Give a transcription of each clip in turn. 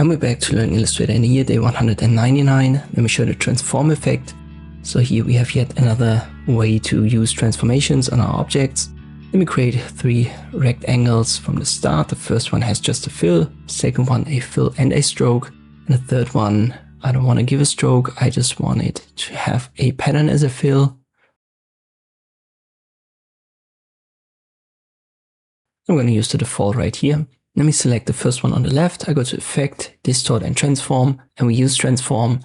And we're back to learning Illustrator in here, day 199. Let me show the transform effect. So here we have yet another way to use transformations on our objects. Let me create 3 rectangles from the start. The first one has just a fill, second one a fill and a stroke, and the third one I don't want to give a stroke, I just want it to have a pattern as a fill. I'm going to use the default right here. Let me select the first one on the left. I go to Effect, Distort and Transform, and we use Transform.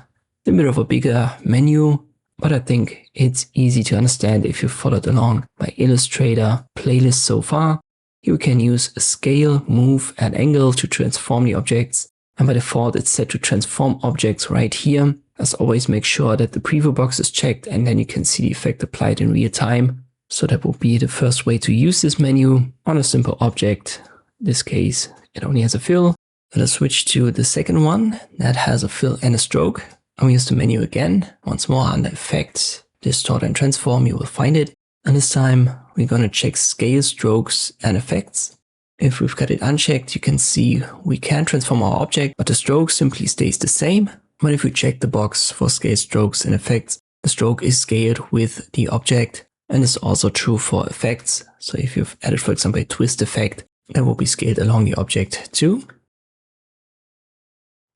A bit of a bigger menu, but I think it's easy to understand if you followed along my Illustrator playlist so far. Here we can use a scale, move, and angle to transform the objects. And by default, it's set to transform objects right here. As always, make sure that the preview box is checked, and then you can see the effect applied in real time. So that will be the first way to use this menu on a simple object. In this case, it only has a fill. Let us switch to the second one that has a fill and a stroke. And we use the menu again. Once more under Effect, Distort and Transform, you will find it. And this time we're going to check Scale, Strokes and Effects. If we've got it unchecked, you can see we can transform our object, but the stroke simply stays the same. But if we check the box for Scale, Strokes and Effects, the stroke is scaled with the object. And it's also true for effects. So if you've added, for example, a twist effect, that will be scaled along the object too.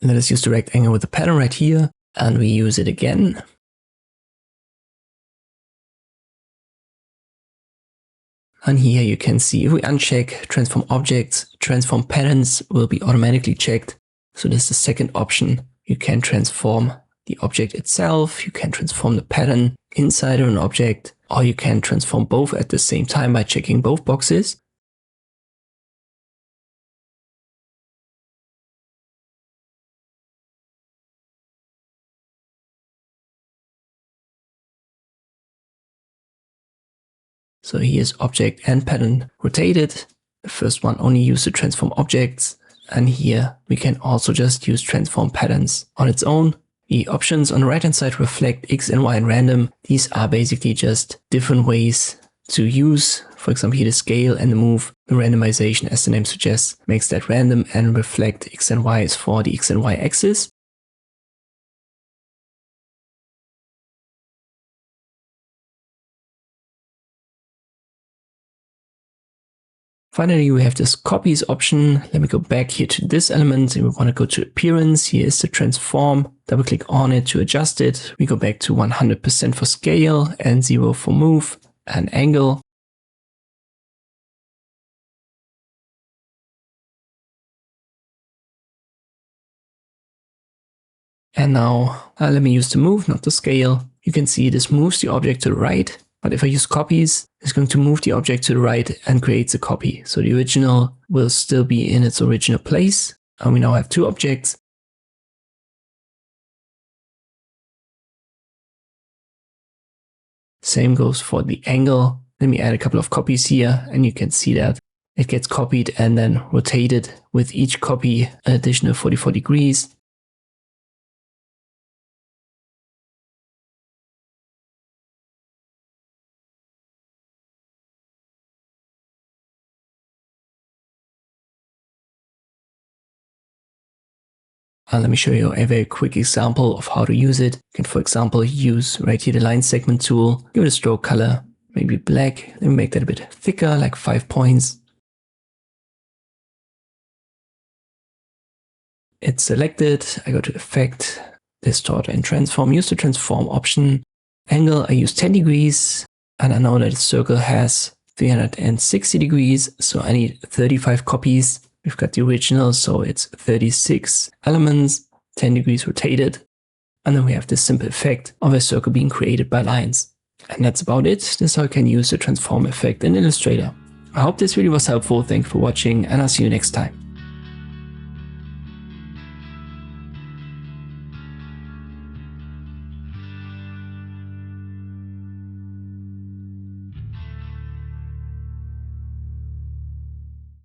Let us use the rectangle with the pattern right here, and we use it again. And here you can see if we uncheck transform objects, transform patterns will be automatically checked. So this is the second option. You can transform the object itself, you can transform the pattern inside of an object, or you can transform both at the same time by checking both boxes. So here's object and pattern rotated. The first one only uses to transform objects. And here we can also just use transform patterns on its own. The options on the right hand side reflect X and Y and random. These are basically just different ways to use, for example, here the scale and the move. The randomization, as the name suggests, makes that random and reflect X and Y is for the X and Y axis. Finally, we have this copies option. Let me go back here to this element and we want to go to appearance. Here is the transform. Double click on it to adjust it. We go back to 100% for scale and 0 for move and angle. And now let me use the move, not the scale. You can see this moves the object to the right. But if I use copies, it's going to move the object to the right and creates a copy. So the original will still be in its original place. And we now have 2 objects. Same goes for the angle. Let me add a couple of copies here and you can see that it gets copied and then rotated with each copy an additional 44 degrees. And let me show you a very quick example of how to use it. You can, for example, use right here the line segment tool, give it a stroke color, maybe black. Let me make that a bit thicker, like 5 points. It's selected. I go to Effect, Distort and Transform. Use the Transform option. Angle, I use 10 degrees. And I know that the circle has 360 degrees. So I need 35 copies. We've got the original, so it's 36 elements, 10 degrees rotated. And then we have this simple effect of a circle being created by lines. And that's about it. This is how you can use the transform effect in Illustrator. I hope this video was helpful. Thank you for watching and I'll see you next time.